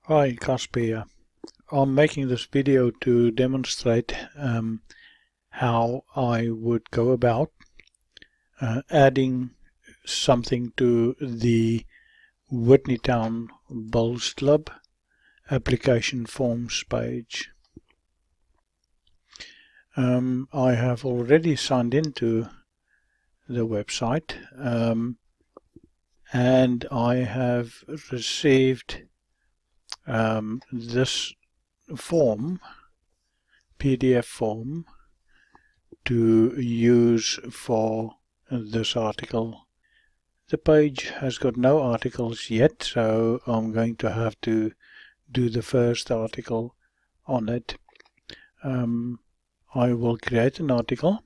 Hi, Casper here. I'm making this video to demonstrate how I would go about adding something to the Whitney Town Bowls Club Application Forms page. I have already signed into the website and I have received this form, PDF form, to use for this article. The page has got no articles yet, so I'm going to have to do the first article on it. I will create an article.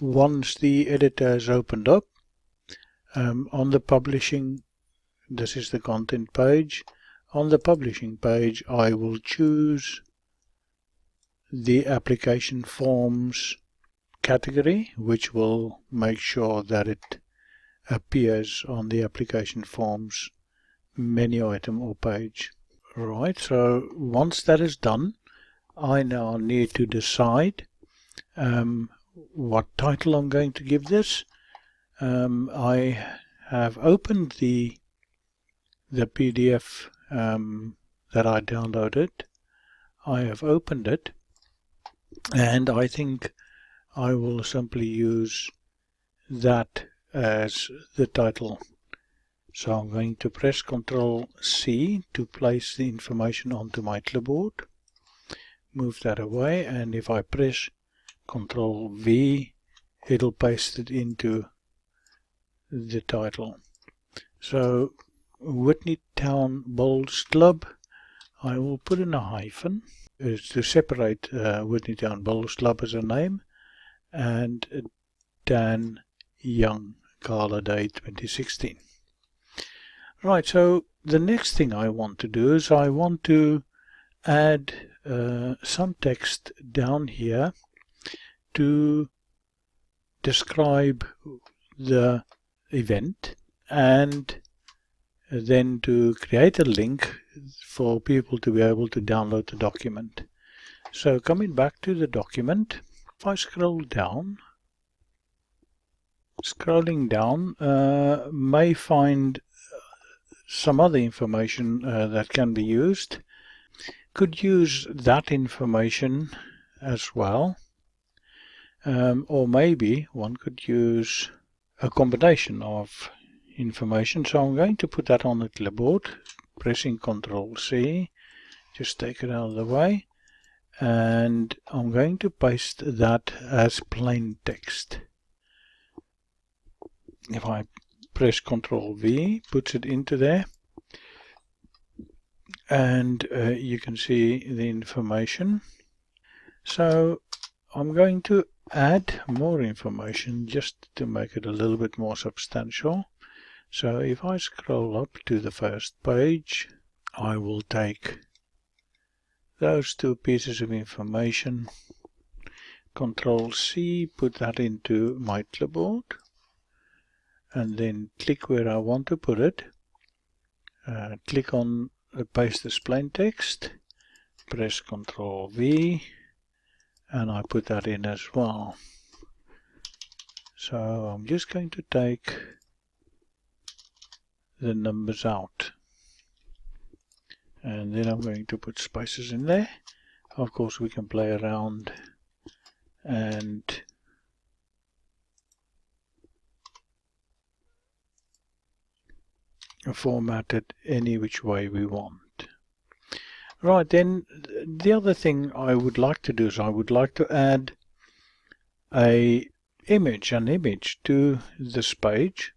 Once the editor is opened up, on the publishing, this is the content page. On the publishing page, I will choose the application forms category, which will make sure that it appears on the application forms menu item or page. Right, so once that is done, I now need to decide what title I'm going to give this. I have opened the PDF that I downloaded. I have opened it, and I think I will simply use that as the title. So I'm going to press Ctrl C to place the information onto my clipboard. Move that away, and if I press Ctrl V, it'll paste it into the title. So Whitney Town Bowls Club, I will put in a hyphen to separate Whitney Town Bowls Club as a name, and Dan Young, Gala Day 2016. Right, so the next thing I want to do is I want to add some text down here to describe the event, and then to create a link for people to be able to download the document. So coming back to the document, if I scroll down, scrolling down, may find some other information that can be used. Could use that information as well, or maybe one could use a combination of information. So I'm going to put that on the clipboard, pressing Ctrl C, just take it out of the way, and I'm going to paste that as plain text. If I press Ctrl V, puts it into there, and you can see the information. So I'm going to add more information just to make it a little bit more substantial. So if I scroll up to the first page, I will take those two pieces of information, Ctrl C, put that into my clipboard, and then click where I want to put it, click on paste as plain text, press Ctrl V, and I put that in as well. So I'm just going to take the numbers out, and then I'm going to put spaces in there. Of course, we can play around and format it any which way we want. Right, then the other thing I would like to do is I would like to add an image to this page,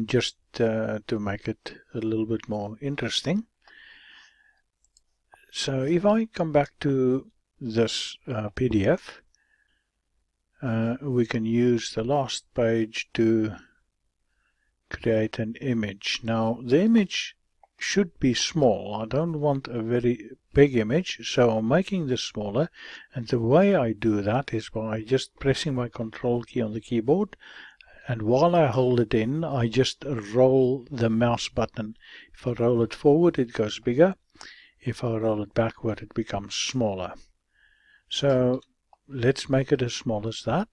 just to make it a little bit more interesting. So if I come back to this PDF, we can use the last page to create an image. Now the image should be small. I don't want a very big image, so I'm making this smaller, and the way I do that is by just pressing my Control key on the keyboard and while I hold it in, I just roll the mouse button. If I roll it forward, it goes bigger. If I roll it backward, it becomes smaller. So let's make it as small as that.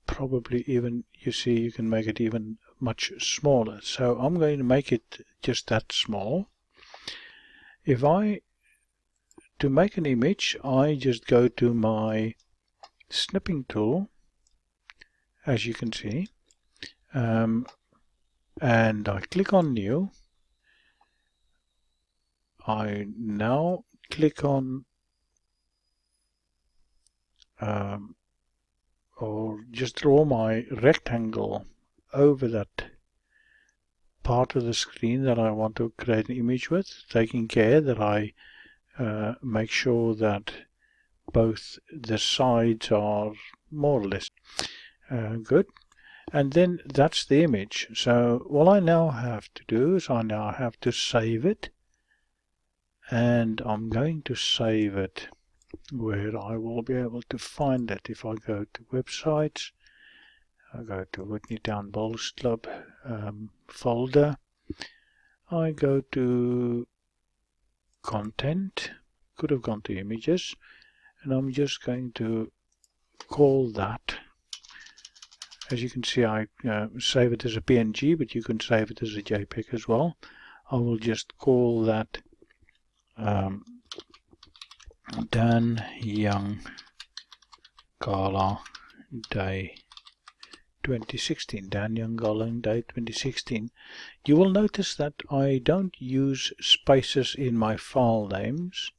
Probably even, you see, you can make it even much smaller. So I'm going to make it just that small. To make an image, I just go to my snipping tool, as you can see, and I click on New. I now click on or just draw my rectangle over that part of the screen that I want to create an image with, taking care that I make sure that both the sides are more or less good. And then that's the image. So what I now have to do is I now have to save it, and I'm going to save it where I will be able to find it. If I go to websites, I go to Whitney Town Bowls Club folder, I go to content, could have gone to images, and I'm just going to call that, as you can see, I save it as a PNG, but you can save it as a JPEG as well. I will just call that Dan Young Gala Day 2016. Dan Young Gala Day 2016. You will notice that I don't use spaces in my file names.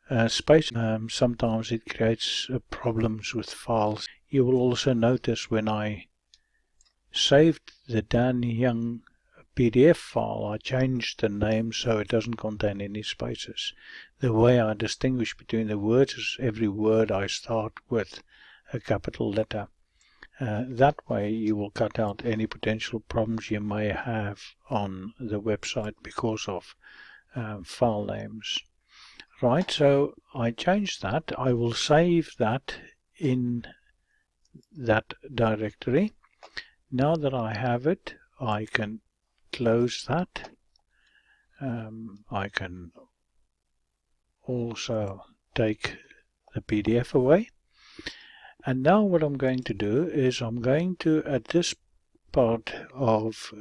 Sometimes it creates problems with files. You will also notice when I saved the Dan Young PDF file, I changed the name so it doesn't contain any spaces. The way I distinguish between the words is every word I start with a capital letter. That way you will cut out any potential problems you may have on the website because of file names. Right, so I changed that. I will save that in that directory. Now that I have it, I can close that. I can also take the PDF away. And now what I'm going to do is I'm going to, at this part of,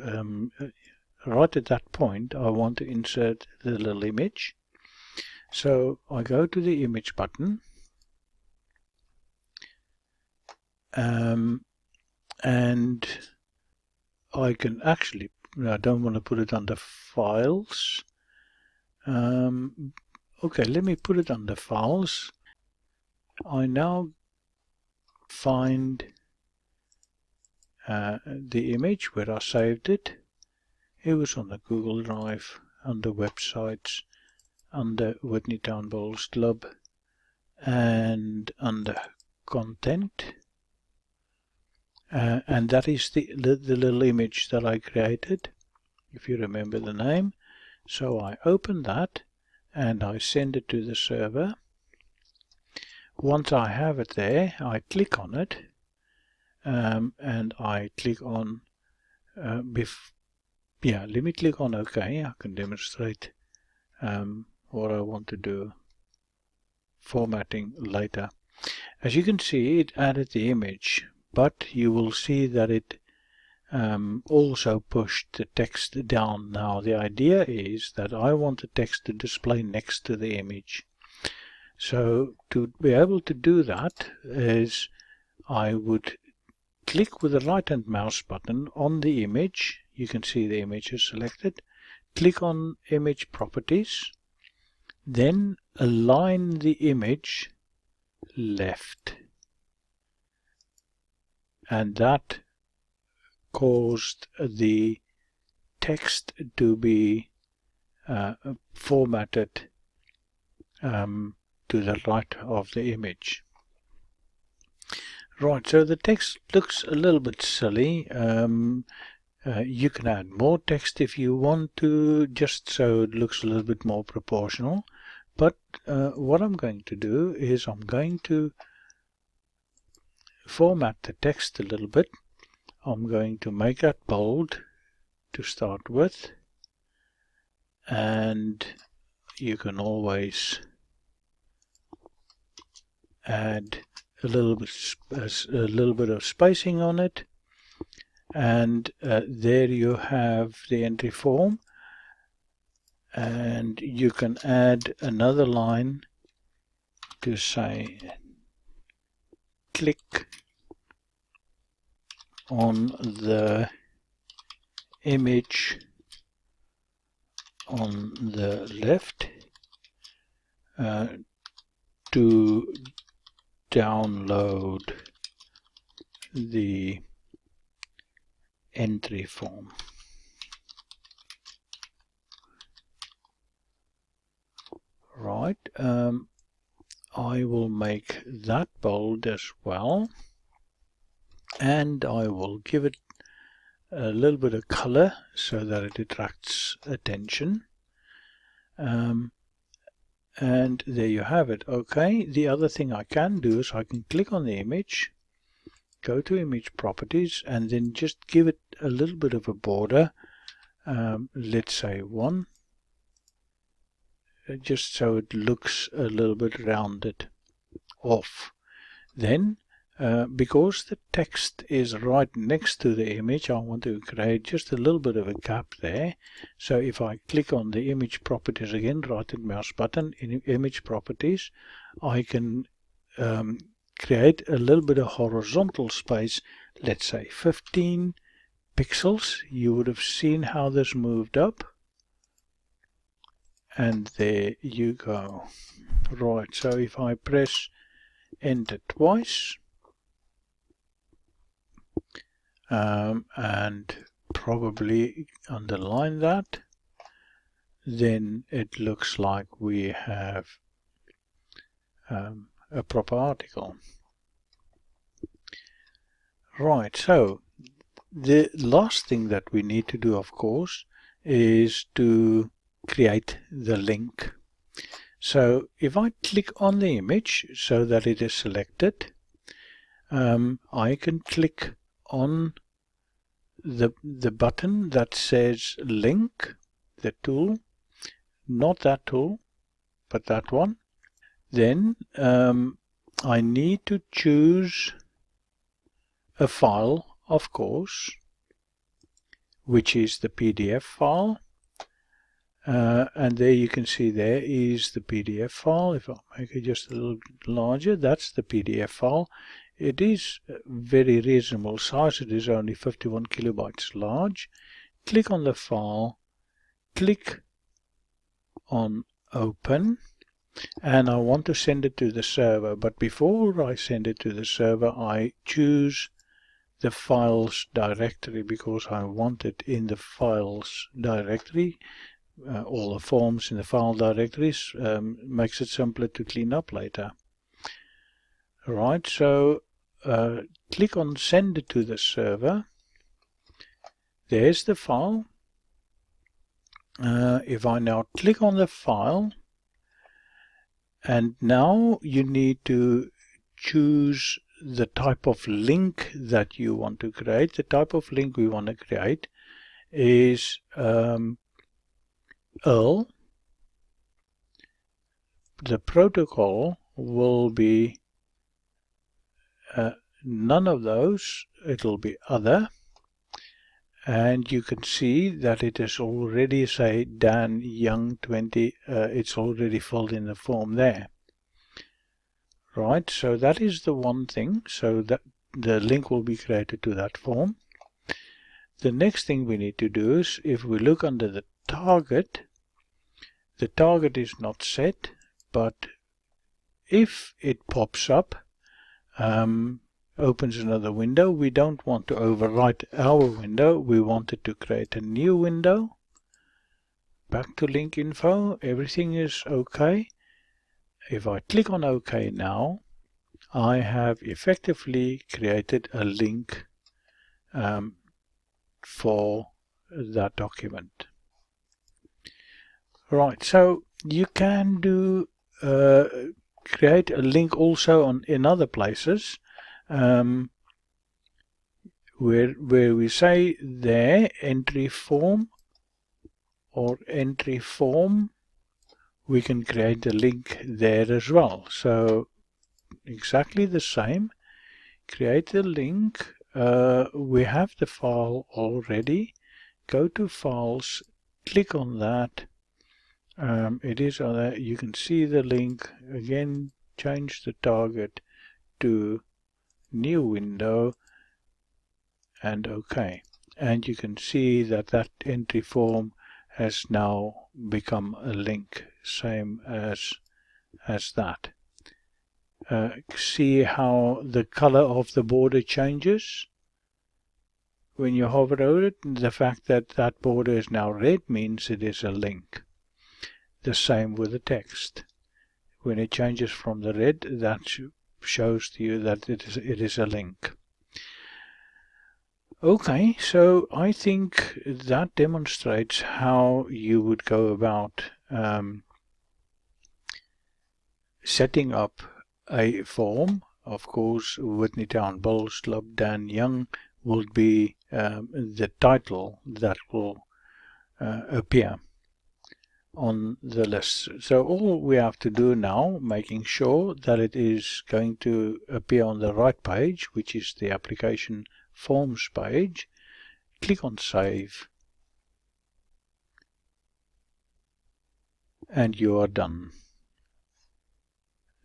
right at that point, I want to insert the little image. So I go to the image button, and I can actually, I don't want to put it under files. Okay, let me put it under files. I now find the image where I saved it. It was on the Google Drive, under websites, under Whitney Town Bowls Club, and under content. And that is the little image that I created, if you remember the name. So I open that and I send it to the server. Once I have it there, I click on it, and I click on let me click on OK. I can demonstrate what I want to do, formatting later. As you can see, it added the image, but you will see that it also pushed the text down. Now the idea is that I want the text to display next to the image. So to be able to do that is I would click with the right hand mouse button on the image. You can see the image is selected. Click on image properties, then align the image left, and that caused the text to be formatted to the right of the image. Right, so the text looks a little bit silly. You can add more text if you want to, just so it looks a little bit more proportional. But what I'm going to do is I'm going to format the text a little bit. I'm going to make that bold to start with, and you can always add a little bit of spacing on it, and there you have the entry form. And you can add another line to say click on the image on the left to download the entry form. Right, I will make that bold as well, and I will give it a little bit of color so that it attracts attention. And there you have it. Okay, the other thing I can do is I can click on the image, go to image properties, and then just give it a little bit of a border, let's say 1, just so it looks a little bit rounded off. Then because the text is right next to the image, I want to create just a little bit of a gap there. So if I click on the image properties again, right mouse button in image properties, I can create a little bit of horizontal space, let's say 15 pixels. You would have seen how this moved up, and there you go. Right, so if I press enter twice, and probably underline that, then it looks like we have a proper article. Right, so the last thing that we need to do, of course, is to create the link. So if I click on the image so that it is selected, I can click on the button that says link, the tool, not that tool, but that one. Then I need to choose a file, of course, which is the PDF file. And there you can see there is the PDF file. If I make it just a little larger, that's the PDF file. It is very reasonable size. It is only 51 kilobytes large. Click on the file, click on open, and I want to send it to the server. But before I send it to the server, I choose the files directory because I want it in the files directory. All the forms in the file directories makes it simpler to clean up later. Right, so click on send it to the server. There's the file. If I now click on the file, and now you need to choose the type of link that you want to create. The type of link we want to create is URL. The protocol will be none of those. It'll be other, and you can see that it is already, say, Dan Young 20. It's already filled in the form there. Right, so that is the one thing. So that the link will be created to that form. The next thing we need to do is, if we look under the target is not set, but if it pops up, opens another window, we don't want to overwrite our window, we want it to create a new window. Back to link info, everything is okay. If I click on OK now, I have effectively created a link for that document. Right, so you can do create a link also in other places. where we say there entry form or entry form, we can create a link there as well. So exactly the same, create a link. We have the file already. Go to files, click on that. It is on there. You can see the link. Again, change the target to new window and OK. And you can see that that entry form has now become a link, same as that. See how the color of the border changes when you hover over it. The fact that that border is now red means it is a link. The same with the text. When it changes from the red, that shows to you that it is a link. Okay, so I think that demonstrates how you would go about setting up a form. Of course, Whitney Town Bowls Club Dan Young will be the title that will appear on the list. So all we have to do now, making sure that it is going to appear on the right page, which is the application forms page, click on save, and you are done.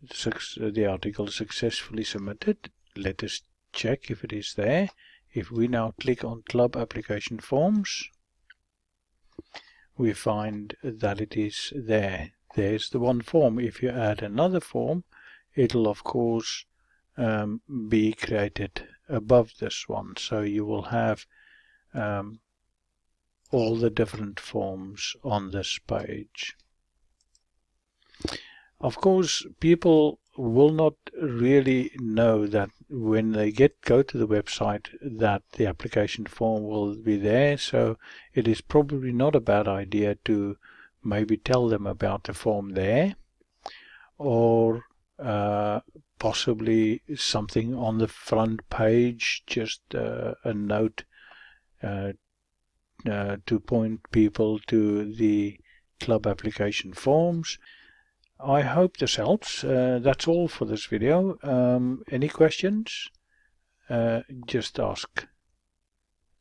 The article is successfully submitted. Let us check if it is there. If we now click on Club Application Forms, we find that it is there. There's the one form. If you add another form, it'll of course be created above this one. So you will have all the different forms on this page. Of course, people will not really know that when they go to the website that the application form will be there, so it is probably not a bad idea to maybe tell them about the form there, or possibly something on the front page, just a note to point people to the club application forms. I hope this helps. That's all for this video. Any questions? Just ask.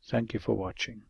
Thank you for watching.